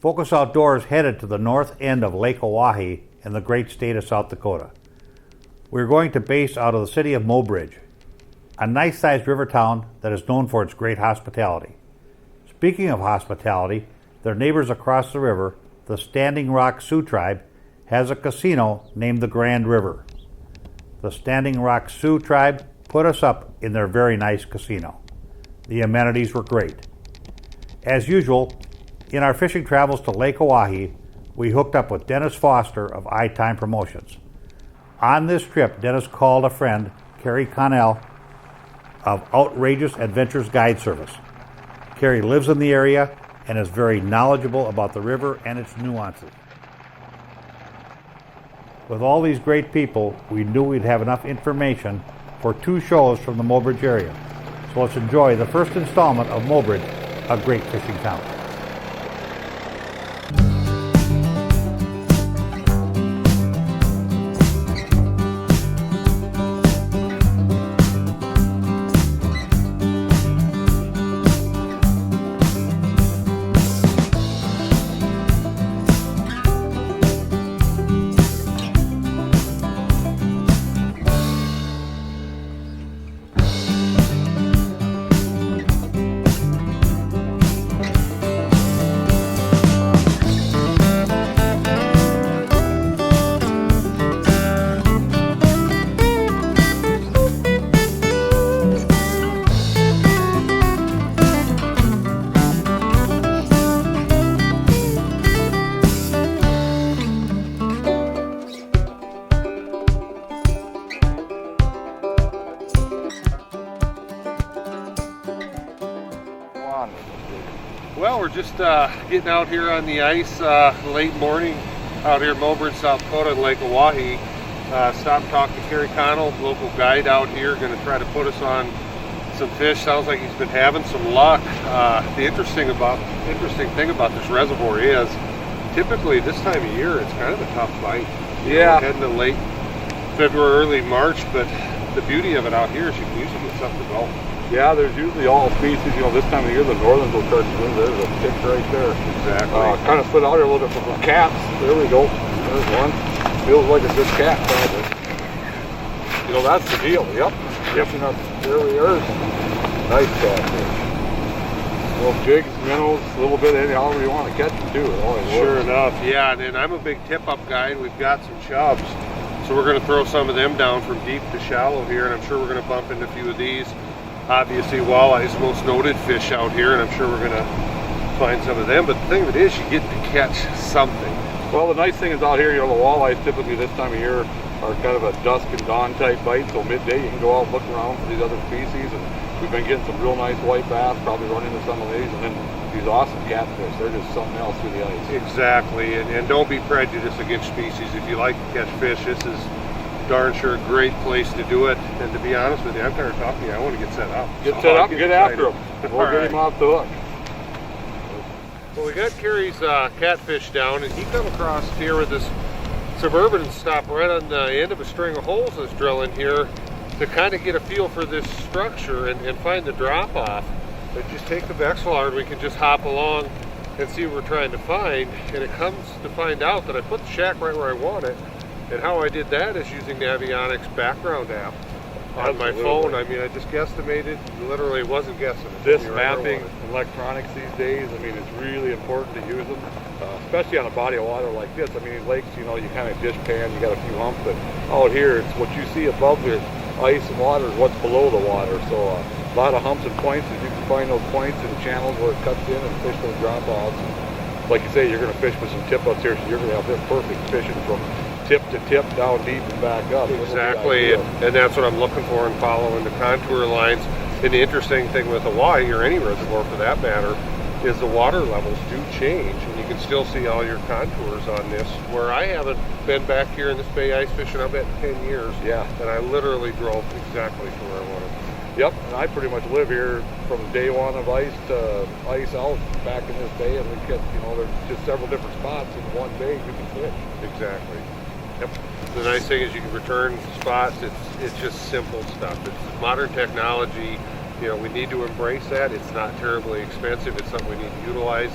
Focus Outdoors headed to the north end of Lake Oahe in the great state of South Dakota. We're going to base out of the city of Mobridge, a nice-sized river town that is known for its great hospitality. Speaking of hospitality, their neighbors across the river, the Standing Rock Sioux Tribe, has a casino named the Grand River. The Standing Rock Sioux Tribe put us up in their very nice casino. The amenities were great. As usual, in our fishing travels to Lake Oahe, we hooked up with Dennis Foster of iTime Promotions. On this trip, Dennis called a friend, Carrie Connell, of Outrageous Adventures Guide Service. Carrie lives in the area and is very knowledgeable about the river and its nuances. With all these great people, we knew we'd have enough information for 2 shows from the Mobridge area. So let's enjoy the first installment of Mobridge, a great fishing town. Well, we're just getting out here on the ice late morning out here in Mobridge, South Dakota, in Lake Oahe. Stopped and talked to Kerry Connell, local guide out here, going to try to put us on some fish. Sounds like he's been having some luck. The interesting thing about this reservoir is typically this time of year it's kind of a tough bite. Yeah. We're heading to late February, early March, but the beauty of it out here is you can usually get something to go. Yeah, there's usually all species. You know, this time of year the northerns will start to move. There's a tick right there. Exactly. Kind of slid out here a little bit from the cats. There we go. There's one. Feels like a good cat, probably. You know, that's the deal. Yep. Fishing up. There we are. Nice catfish. Little jigs, minnows, a little bit of however you want to catch them too. Sure enough, yeah. And I'm a big tip-up guy, and we've got some chubs. So we're going to throw some of them down from deep to shallow here, and I'm sure we're going to bump into a few of these. Obviously, walleye is the most noted fish out here, and I'm sure we're going to find some of them. But the thing of it is, you get to catch something. Well, the nice thing is out here, you know, the walleyes typically this time of year are kind of a dusk and dawn type bite. So midday, you can go out and look around for these other species. And we've been getting some real nice white bass, probably run into some of these. And then these awesome catfish, they're just something else through the ice. Exactly, and don't be prejudiced against species. If you like to catch fish, this is darn sure a great place to do it. And to be honest with you, I'm tired of talking to you. I want to get set up. Get set up and get after him. We'll get him off the hook. Well, we got Kerry's catfish down, and he come across here with this Suburban and stopped right on the end of a string of holes that's drilling here to kind of get a feel for this structure and find the drop off. But just take the Vexilar and we can just hop along and see what we're trying to find. And it comes to find out that I put the shack right where I want it. And how I did that is using Navionics background app on my phone. I mean, I just guesstimated, literally wasn't guessing. This mapping electronics these days, I mean, it's really important to use them, especially on a body of water like this. I mean, in lakes, you know, you kind of dish pan, you got a few humps, but out here, it's what you see above the ice and water is what's below the water. So a lot of humps and points, if you can find those points and channels where it cuts in and fish those drop offs. Like you say, you're going to fish with some tip ups here, so you're going to have this perfect fishing from tip to tip, down deep and back up. Exactly, and that's what I'm looking for in following the contour lines. And the interesting thing with Hawaii, or any reservoir for that matter, is the water levels do change, and you can still see all your contours on this. Where I haven't been back here in this bay ice fishing, I bet 10 years. Yeah. And I literally drove exactly to where I wanted. Yep, and I pretty much live here from day one of ice to ice out back in this bay, and we get, you know, there's just several different spots in one bay you can fish. Exactly. Yep. The nice thing is you can return spots. It's just simple stuff. It's modern technology. You know, we need to embrace that. It's not terribly expensive. It's something we need to utilize.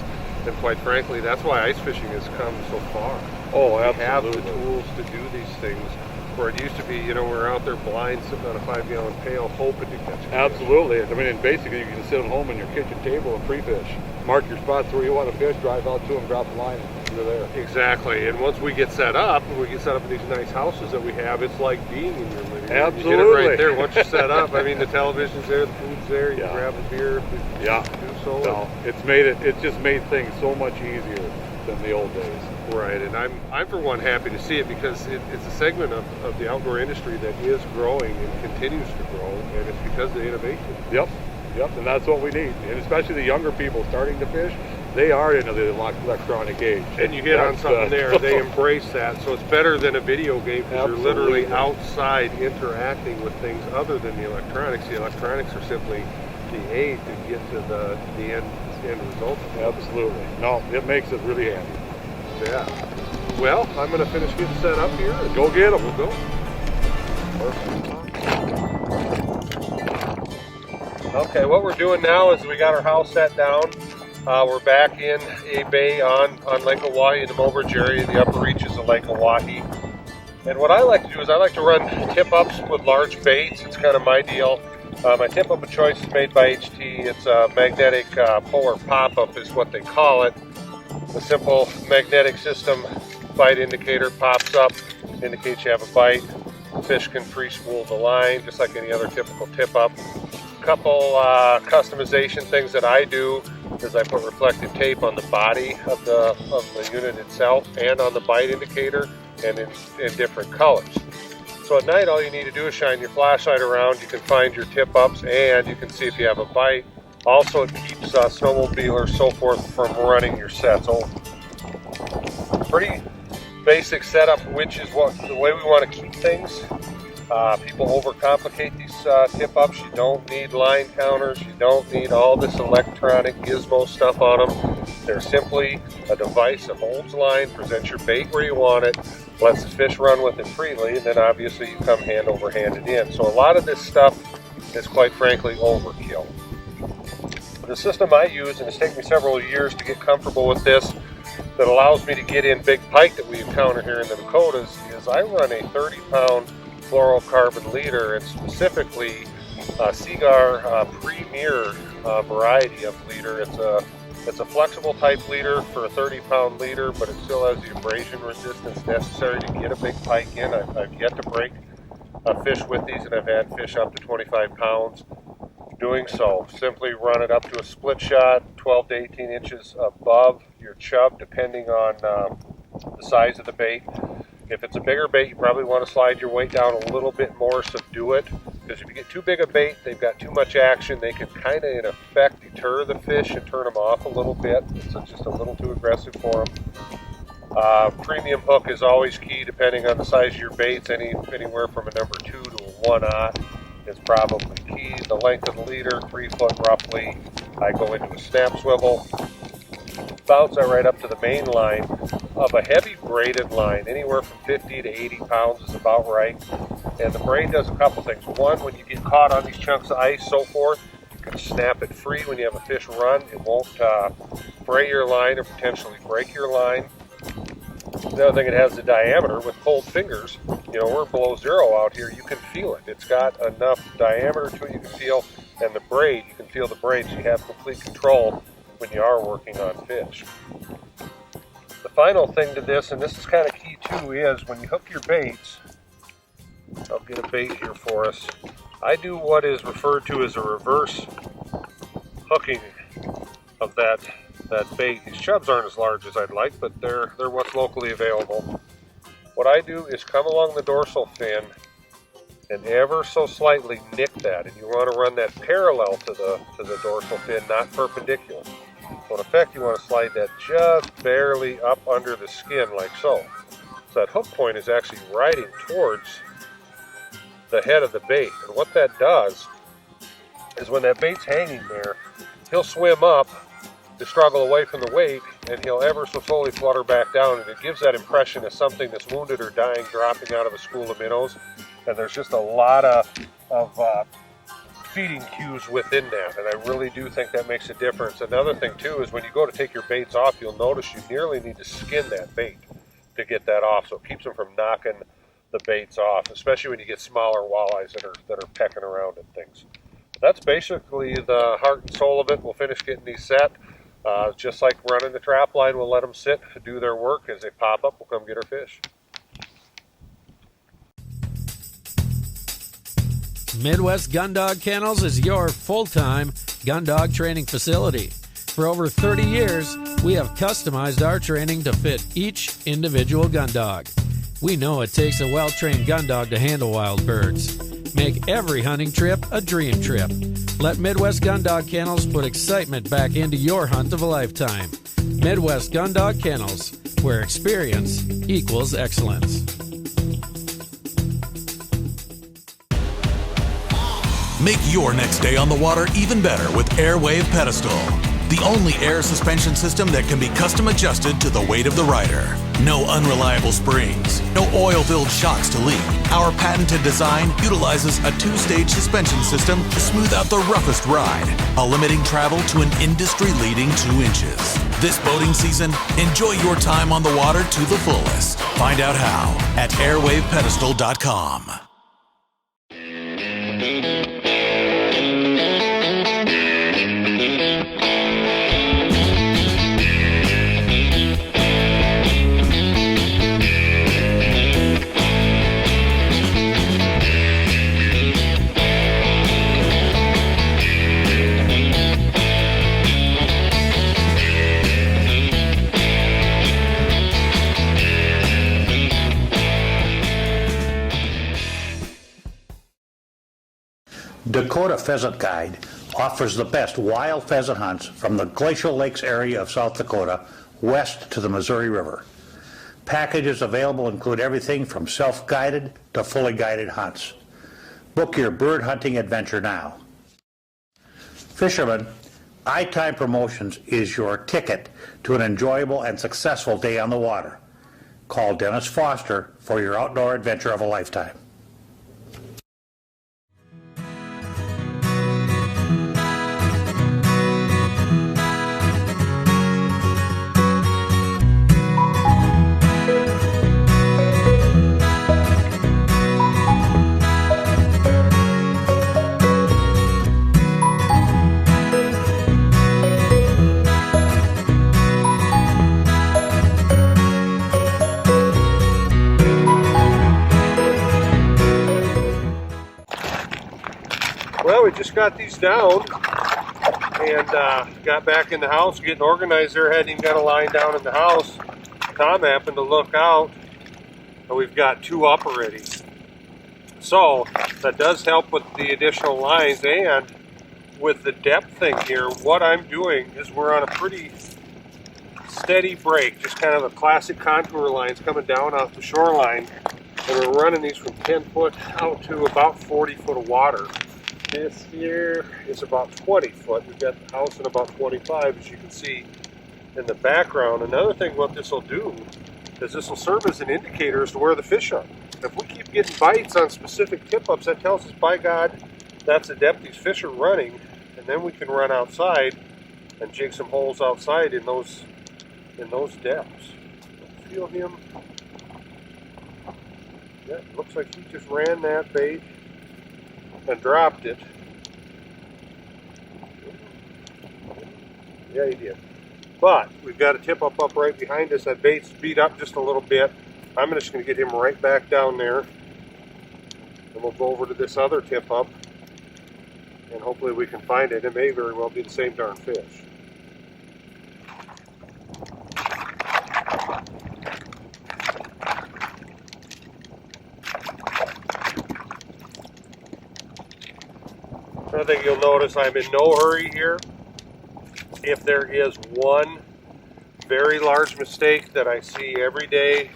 And quite frankly, that's why ice fishing has come so far. Oh, We have the absolutely. tools to do these things, where it used to be, you know, we're out there blind sitting on a 5-gallon pail hoping to catch a fish. Absolutely. I mean, and basically you can sit at home on your kitchen table and pre-fish. Mark your spots where you want to fish, drive out to them, drop the line, and you're there. Exactly, and once we get set up, and we get set up in these nice houses that we have, it's like being in your living room. You get it Absolutely. right there. Once you're set up, I mean, the television's there, the food's there, you Yeah. can grab a beer, Yeah. do so. No, it's just made things so much easier than the old days. Right, and I'm for one happy to see it, because it's a segment of the outdoor industry that is growing and continues to grow, and it's because of the innovation. Yep, and that's what we need. And especially the younger people starting to fish, they are into the electronic age. And you hit on That's, something there, they embrace that, so it's better than a video game, because you're literally Absolutely. outside interacting with things other than the electronics. The electronics are simply the aid to get to the end result. Absolutely. No, it makes it really handy. Yeah. Well, I'm going to finish getting set up here. And Go get 'em. We'll go. Okay, what we're doing now is we got our house set down. We're back in a bay on Lake Oahe in the Mobridge area, the upper reaches of Lake Oahe. And what I like to do is I like to run tip-ups with large baits. It's kind of my deal. My tip-up of choice is made by HT. It's a magnetic polar pop-up is what they call it. The simple magnetic system bite indicator pops up, indicates you have a bite. Fish can free-spool the line, just like any other typical tip-up. Couple customization things that I do is I put reflective tape on the body of the unit itself and on the bite indicator, and in different colors. So at night, all you need to do is shine your flashlight around. You can find your tip-ups, and you can see if you have a bite. Also, it keeps snowmobilers, so forth, from running your sets over. Pretty basic setup, which is the way we want to keep things. People overcomplicate these tip-ups. You don't need line counters. You don't need all this electronic gizmo stuff on them. They're simply a device that holds line, presents your bait where you want it, lets the fish run with it freely, and then obviously you come hand over hand it in. So a lot of this stuff is, quite frankly, overkill. The system I use, and it's taken me several years to get comfortable with this, that allows me to get in big pike that we encounter here in the Dakotas, is I run a 30-pound fluorocarbon leader, and specifically a Cigar Premier variety of leader. It's a flexible type leader for a 30-pound leader, but it still has the abrasion resistance necessary to get a big pike in. I've yet to break a fish with these, and I've had fish up to 25 pounds doing so. Simply run it up to a split shot, 12 to 18 inches above your chub, depending on the size of the bait. If it's a bigger bait, you probably want to slide your weight down a little bit more, subdue it, because if you get too big a bait, they've got too much action. They can kind of, in effect, deter the fish and turn them off a little bit. It's just a little too aggressive for them. Premium hook is always key, depending on the size of your baits. Anywhere from a number 2 to a 1/0 is probably key. The length of the leader, 3 foot roughly. I go into a snap swivel, bounce that right up to the main line of a heavy braided line. Anywhere from 50 to 80 pounds is about right. And the braid does a couple things. One, when you get caught on these chunks of ice, so forth, you can snap it free when you have a fish run. It won't fray your line or potentially break your line. The other thing, it has the diameter. With cold fingers, you know, we're below zero out here, you can feel it. It's got enough diameter to it you can feel, and the braid, you can feel the braid, so you have complete control when you are working on fish. The final thing to this, and this is kind of key too, is when you hook your baits, I'll get a bait here for us. I do what is referred to as a reverse hooking of that bait. These chubs aren't as large as I'd like, but they're what's locally available. What I do is come along the dorsal fin and ever so slightly nick that, and you want to run that parallel to the dorsal fin, not perpendicular. So in effect, you want to slide that just barely up under the skin, like so. So that hook point is actually riding towards the head of the bait. And what that does is when that bait's hanging there, he'll swim up to struggle away from the weight, and he'll ever so slowly flutter back down, and it gives that impression of something that's wounded or dying dropping out of a school of minnows. And there's just a lot of feeding cues within that, and I really do think that makes a difference. Another thing too is when you go to take your baits off, you'll notice you nearly need to skin that bait to get that off, so it keeps them from knocking the baits off, especially when you get smaller walleyes that are pecking around and things. That's basically the heart and soul of it. We'll finish getting these set. Just like running the trap line, we'll let them sit, do their work. As they pop up, we'll come get our fish. Midwest Gun Dog Kennels is your full-time gun dog training facility. For over 30 years, we have customized our training to fit each individual gun dog. We know it takes a well-trained gun dog to handle wild birds. Make every hunting trip a dream trip. Let Midwest Gun Dog Kennels put excitement back into your hunt of a lifetime. Midwest Gun Dog Kennels, where experience equals excellence. Make your next day on the water even better with Airwave Pedestal, the only air suspension system that can be custom adjusted to the weight of the rider. No unreliable springs, no oil-filled shocks to leak. Our patented design utilizes a two-stage suspension system to smooth out the roughest ride, while limiting travel to an industry-leading 2 inches. This boating season, enjoy your time on the water to the fullest. Find out how at airwavepedestal.com. Dakota Pheasant Guide offers the best wild pheasant hunts from the Glacial Lakes area of South Dakota west to the Missouri River. Packages available include everything from self-guided to fully guided hunts. Book your bird hunting adventure now. Fishermen, iTime Promotions is your ticket to an enjoyable and successful day on the water. Call Dennis Foster for your outdoor adventure of a lifetime. Well, we just got these down and got back in the house, getting organized there. Hadn't even got a line down in the house. Tom happened to look out, and we've got 2 up already. So that does help with the additional lines, and with the depth thing here, what I'm doing is we're on a pretty steady break, just kind of a classic contour lines coming down off the shoreline, and we're running these from 10 foot out to about 40 foot of water. This here is about 20 foot. We've got the house at about 25, as you can see in the background. Another thing what this will do is this will serve as an indicator as to where the fish are. If we keep getting bites on specific tip-ups, that tells us, by God, that's the depth these fish are running, and then we can run outside and jig some holes outside in those depths. Feel him. Yeah, it looks like he just ran that bait and dropped it. Yeah, he did. But we've got a tip up right behind us. That bait's beat up just a little bit. I'm just going to get him right back down there, and we'll go over to this other tip up, and hopefully we can find it. It may very well be the same darn fish. Another thing you'll notice, I'm in no hurry here. If there is one very large mistake that I see every day,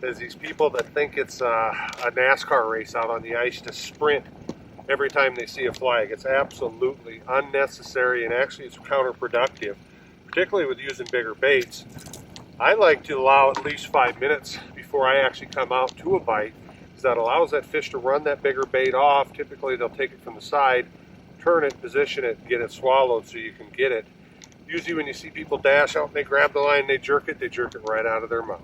is these people that think it's a NASCAR race out on the ice to sprint every time they see a flag. It's absolutely unnecessary, and actually it's counterproductive, particularly with using bigger baits. I like to allow at least 5 minutes before I actually come out to a bite, because that allows that fish to run that bigger bait off. Typically they'll take it from the side, turn it, position it, get it swallowed so you can get it. Usually when you see people dash out and they grab the line and they jerk it right out of their mouth.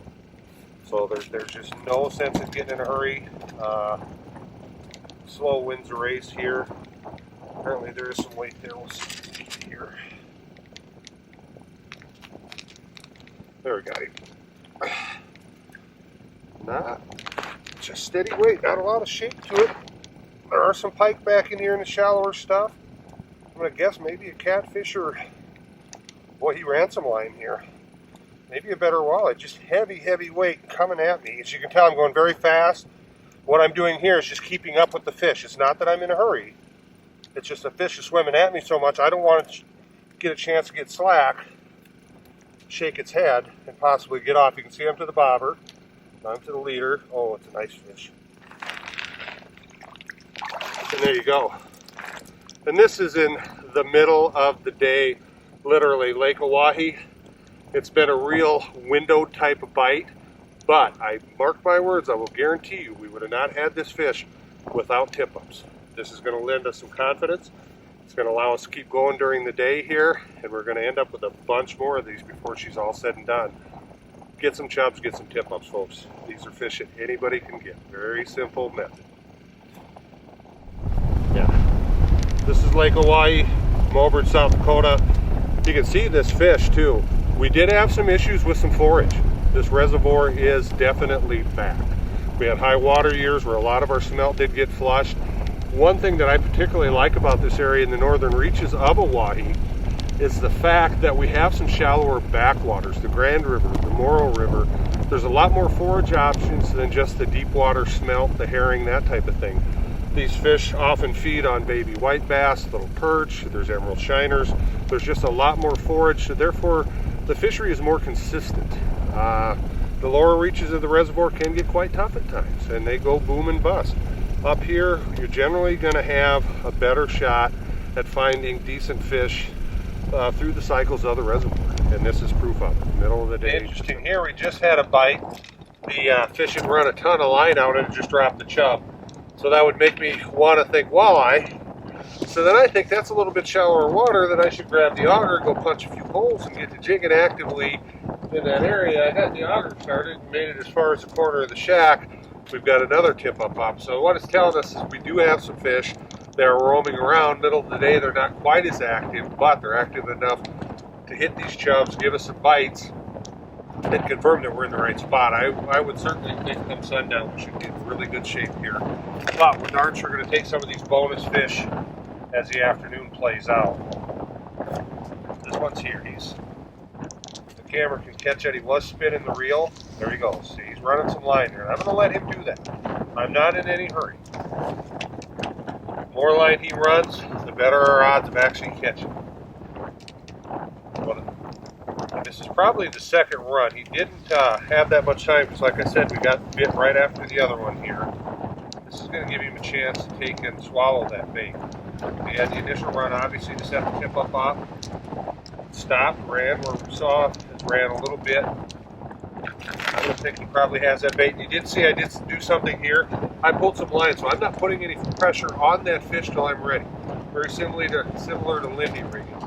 So there's just no sense in getting in a hurry. Slow wins the race here. Apparently there is some weight there. We'll see here. There we got him. Not just steady weight, not a lot of shape to it. There are some pike back in here in the shallower stuff. I'm gonna guess maybe a catfish or, boy, he ran some line here. Maybe a better walleye, just heavy weight coming at me. As you can tell, I'm going very fast. What I'm doing here is just keeping up with the fish. It's not that I'm in a hurry. It's just the fish is swimming at me so much, I don't want to get a chance to get slack, shake its head, and possibly get off. You can see I'm to the bobber, I'm to the leader. Oh, it's a nice fish. And there you go. And this is in the middle of the day, literally, Lake Oahe. It's been a real window type of bite, but I mark my words, I will guarantee you we would have not had this fish without tip-ups. This is going to lend us some confidence. It's going to allow us to keep going during the day here, and we're going to end up with a bunch more of these before she's all said and done. Get some chubs, get some tip-ups, folks. These are fish that anybody can get. Very simple method. Yeah. This is Lake Oahe, Mobridge, South Dakota. You can see this fish too. We did have some issues with some forage. This reservoir is definitely back. We had high water years where a lot of our smelt did get flushed. One thing that I particularly like about this area in the northern reaches of Oahe is the fact that we have some shallower backwaters, the Grand River, the Morrow River. There's a lot more forage options than just the deep water smelt, the herring, that type of thing. These fish often feed on baby white bass, little perch, there's emerald shiners. There's just a lot more forage, so therefore the fishery is more consistent. The lower reaches of the reservoir can get quite tough at times, and they go boom and bust. Up here, you're generally going to have a better shot at finding decent fish through the cycles of the reservoir, and this is proof of it. Middle of the day. Interesting here, we just had a bite. The fish had run a ton of line out and it just dropped the chub. So that would make me want to think walleye. So then I think that's a little bit shallower water, that I should grab the auger, go punch a few holes, and get to jigging actively in that area. I got the auger started and made it as far as the corner of the shack. We've got another tip-up up. So what it's telling us is we do have some fish that are roaming around. Middle of the day, they're not quite as active, but they're active enough to hit these chubs, give us some bites, and confirm that we're in the right spot. I would certainly think come sundown we should be in really good shape here. But we're darn sure going to take some of these bonus fish as the afternoon plays out. This one's here. The camera can catch it. He was spinning the reel. There he goes. See, he's running some line here. I'm going to let him do that. I'm not in any hurry. The more line he runs, the better our odds of actually catching him. This is probably the second run. He didn't have that much time because, like I said, we got bit right after the other one here. This is going to give him a chance to take and swallow that bait. He had the initial run, obviously, to set the tip up off. Stopped, ran where we saw it, ran a little bit. I don't think he probably has that bait. And you did see I did do something here. I pulled some line, so I'm not putting any pressure on that fish till I'm ready. Very similar to Lindy rigging.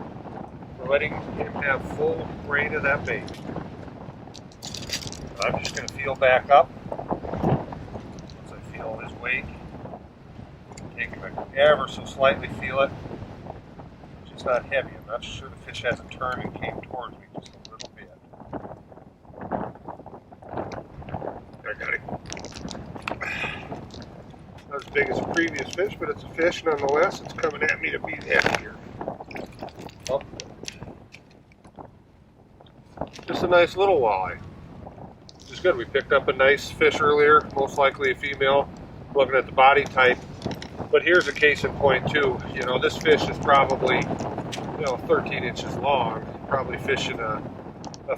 We're letting him have full reign of that bait. I'm just going to feel back up. Once I feel his weight, take him ever so slightly, feel it. It's just not heavy. I'm not sure the fish hasn't turned and came towards me just a little bit. I got it. Not as big as a previous fish, but it's a fish nonetheless. It's coming at me to beat heavy here. Oh. Just a nice little walleye. Which is good. We picked up a nice fish earlier, most likely a female, looking at the body type. But here's a case in point too. You know, this fish is probably, 13 inches long, probably fishing a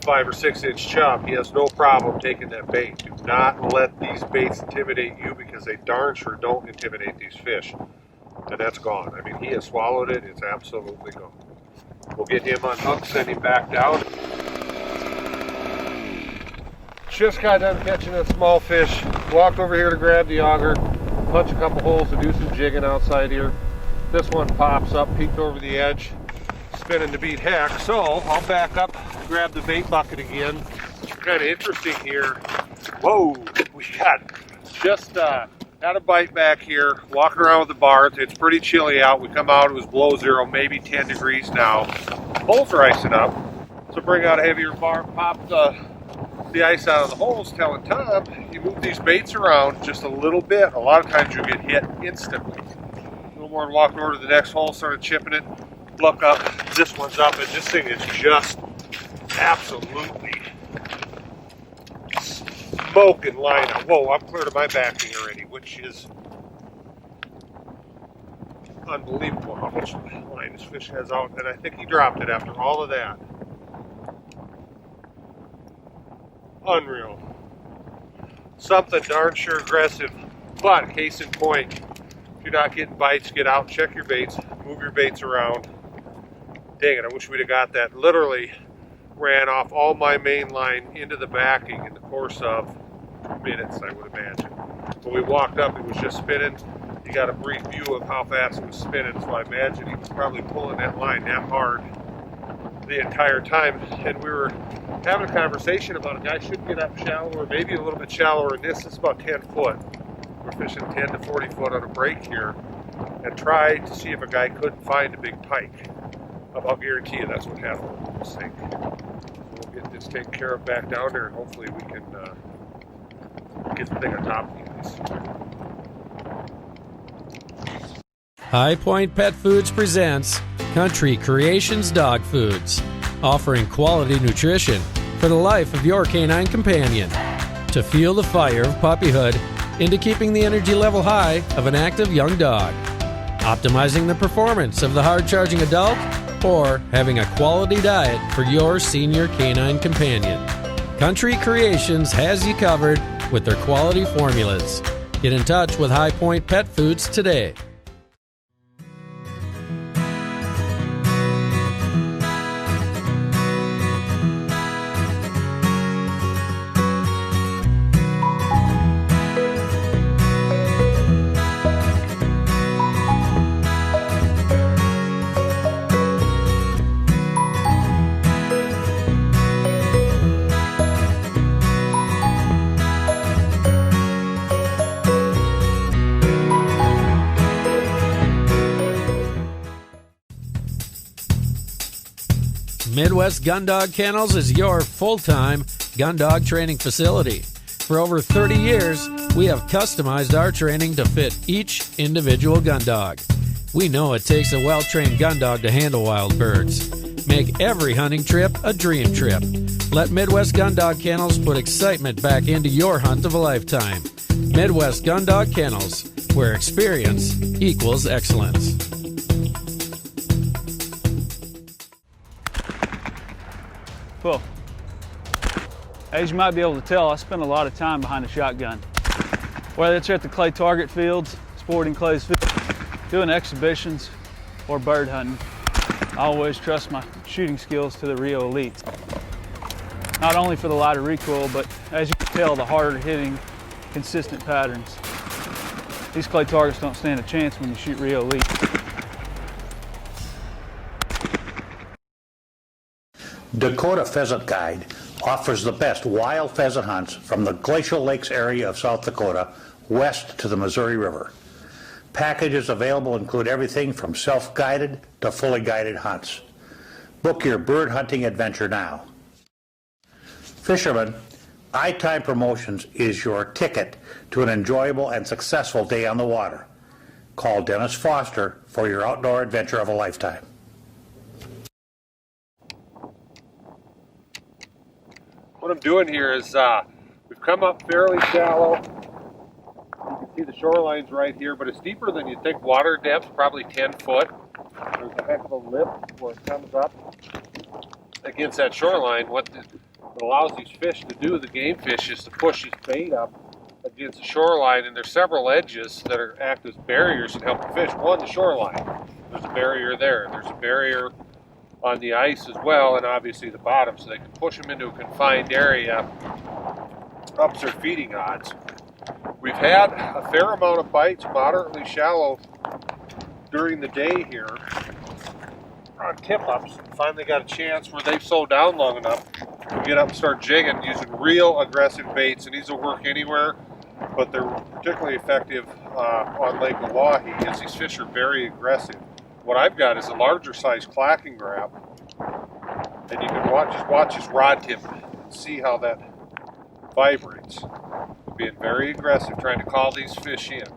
5 or 6 inch chub. He has no problem taking that bait. Do not let these baits intimidate you, because they darn sure don't intimidate these fish. And that's gone. I mean, he has swallowed it. It's absolutely gone. We'll get him unhooked, send him back down. Just got done catching that small fish. Walked over here to grab the auger, punch a couple holes to do some jigging outside here. This one pops up, peeked over the edge, spinning to beat heck. So I'll back up, grab the bait bucket again. Kind of interesting here. Whoa, we got just had a bite back here, walking around with the bar. It's pretty chilly out. We come out, it was below zero, maybe 10 degrees now. Holes are icing up. So bring out a heavier bar, pop the ice out of the holes, telling Tom, you move these baits around just a little bit, a lot of times you'll get hit instantly. A little more, walking over to the next hole, started chipping it, look up, this one's up, and this thing is just absolutely smoking line out. Whoa, I'm clear to my backing already, which is unbelievable how much line this fish has out, and I think he dropped it after all of that. Unreal. Something darn sure aggressive. But case in point, if you're not getting bites, get out, check your baits, move your baits around. Dang it, I wish we'd have got that. Literally ran off all my main line into the backing in the course of minutes, I would imagine. When we walked up, it was just spinning. You got a brief view of how fast it was spinning, so I imagine he was probably pulling that line that hard the entire time. And we were having a conversation about a guy should get up shallower, maybe a little bit shallower than this. It's about 10 foot. We're fishing 10 to 40 foot on a break here and try to see if a guy couldn't find a big pike. I'll guarantee you that's what happened with this thing. We'll get this taken care of back down there, and hopefully we can get the thing on top of these. High Point Pet Foods presents Country Creations Dog Foods, offering quality nutrition for the life of your canine companion. To fuel the fire of puppyhood into keeping the energy level high of an active young dog, optimizing the performance of the hard-charging adult, or having a quality diet for your senior canine companion. Country Creations has you covered with their quality formulas. Get in touch with High Point Pet Foods today. Midwest Gun Dog Kennels is your full-time gun dog training facility. For over 30 years, we have customized our training to fit each individual gun dog. We know it takes a well-trained gun dog to handle wild birds. Make every hunting trip a dream trip. Let Midwest Gun Dog Kennels put excitement back into your hunt of a lifetime. Midwest Gun Dog Kennels, where experience equals excellence. Well, as you might be able to tell, I spend a lot of time behind a shotgun. Whether it's at the clay target fields, sporting clays fields, doing exhibitions, or bird hunting, I always trust my shooting skills to the Rio Elites. Not only for the lighter recoil, but as you can tell, the harder hitting, consistent patterns. These clay targets don't stand a chance when you shoot Rio Elites. Dakota Pheasant Guide offers the best wild pheasant hunts from the Glacial Lakes area of South Dakota west to the Missouri River. Packages available include everything from self-guided to fully guided hunts. Book your bird hunting adventure now. Fishermen, iTime Promotions is your ticket to an enjoyable and successful day on the water. Call Dennis Foster for your outdoor adventure of a lifetime. What I'm doing here is we've come up fairly shallow. You can see the shoreline's right here, but it's deeper than you'd think. Water depth, probably 10 foot. There's a heck of a lip where it comes up against that shoreline. What allows these fish to do, the game fish, is to push his bait up against the shoreline, and there's several edges that act as barriers and help the fish. One, the shoreline. There's a barrier there. There's a barrier on the ice as well, and obviously the bottom, so they can push them into a confined area, ups their feeding odds. We've had a fair amount of bites, moderately shallow during the day here on tip-ups. Finally got a chance where they've slowed down long enough to get up and start jigging using real aggressive baits, and these will work anywhere, but they're particularly effective on Lake Oahe as these fish are very aggressive. What I've got is a larger size clacking grab, and you can just watch his rod tip and see how that vibrates. Being very aggressive, trying to call these fish in.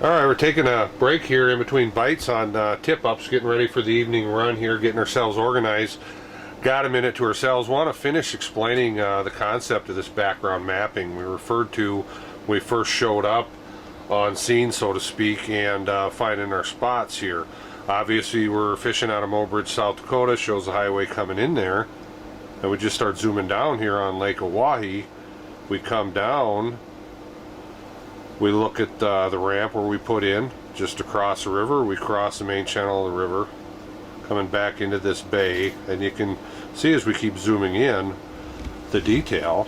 All right, we're taking a break here in between bites on tip-ups, getting ready for the evening run here, getting ourselves organized. Got a minute to ourselves. Want to finish explaining the concept of this background mapping we referred to when we first showed up on scene, so to speak, and finding our spots here. Obviously, we're fishing out of Mobridge, South Dakota, shows the highway coming in there, and we just start zooming down here on Lake Oahe. We come down, we look at the ramp where we put in just across the river. We cross the main channel of the river, coming back into this bay, and you can see as we keep zooming in the detail.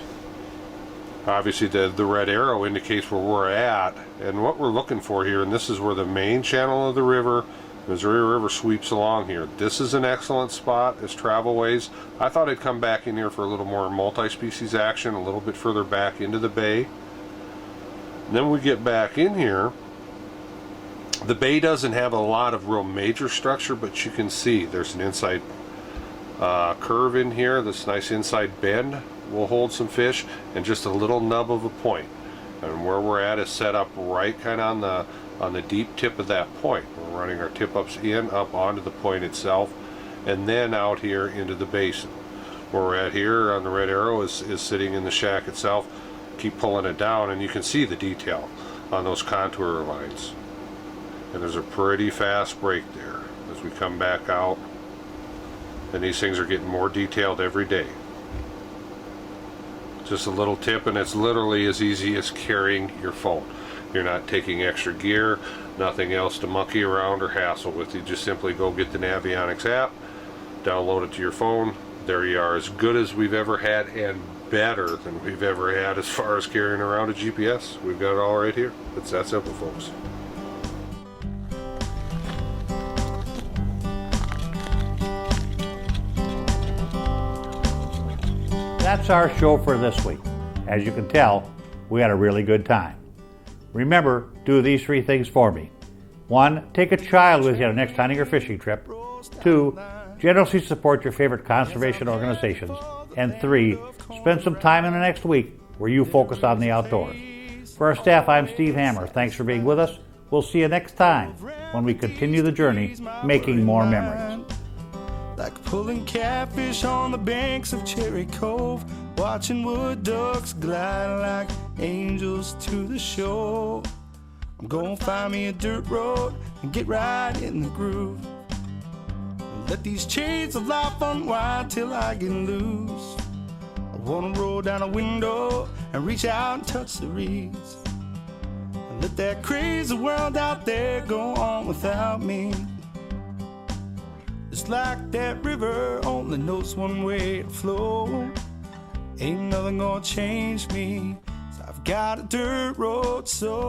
Obviously the red arrow indicates where we're at and what we're looking for here, and this is where the main channel of the river, Missouri River, sweeps along here. This is an excellent spot as travelways. I thought I'd come back in here for a little more multi-species action, a little bit further back into the bay. And then we get back in here. The bay doesn't have a lot of real major structure, but you can see there's an inside curve in here. This nice inside bend will hold some fish, and just a little nub of a point. And where we're at is set up right kind of on the deep tip of that point. We're running our tip-ups in, up onto the point itself, and then out here into the basin. Where we're at here on the red arrow is sitting in the shack itself. Keep pulling it down, and you can see the detail on those contour lines. And there's a pretty fast break there as we come back out, and these things are getting more detailed every day. Just a little tip, and it's literally as easy as carrying your phone. You're not taking extra gear, nothing else to monkey around or hassle with. You just simply go get the Navionics app, download it to your phone. There you are, as good as we've ever had and better than we've ever had as far as carrying around a GPS. We've got it all right here. It's that simple, folks. That's our show for this week. As you can tell, we had a really good time. Remember, do these 3 things for me. 1, take a child with you on a next hunting or fishing trip. 2, generously support your favorite conservation organizations. And 3, spend some time in the next week where you focus on the outdoors. For our staff, I'm Steve Hammer. Thanks for being with us. We'll see you next time when we continue the journey, making more memories. Like pulling catfish on the banks of Cherry Cove, watching wood ducks glide like angels to the shore. I'm gonna find me a dirt road and get right in the groove. Let these chains of life unwind till I get loose. I wanna roll down a window and reach out and touch the reeds. And let that crazy world out there go on without me. It's like that river only knows one way to flow. Ain't nothing gonna change me, so I've got a dirt road so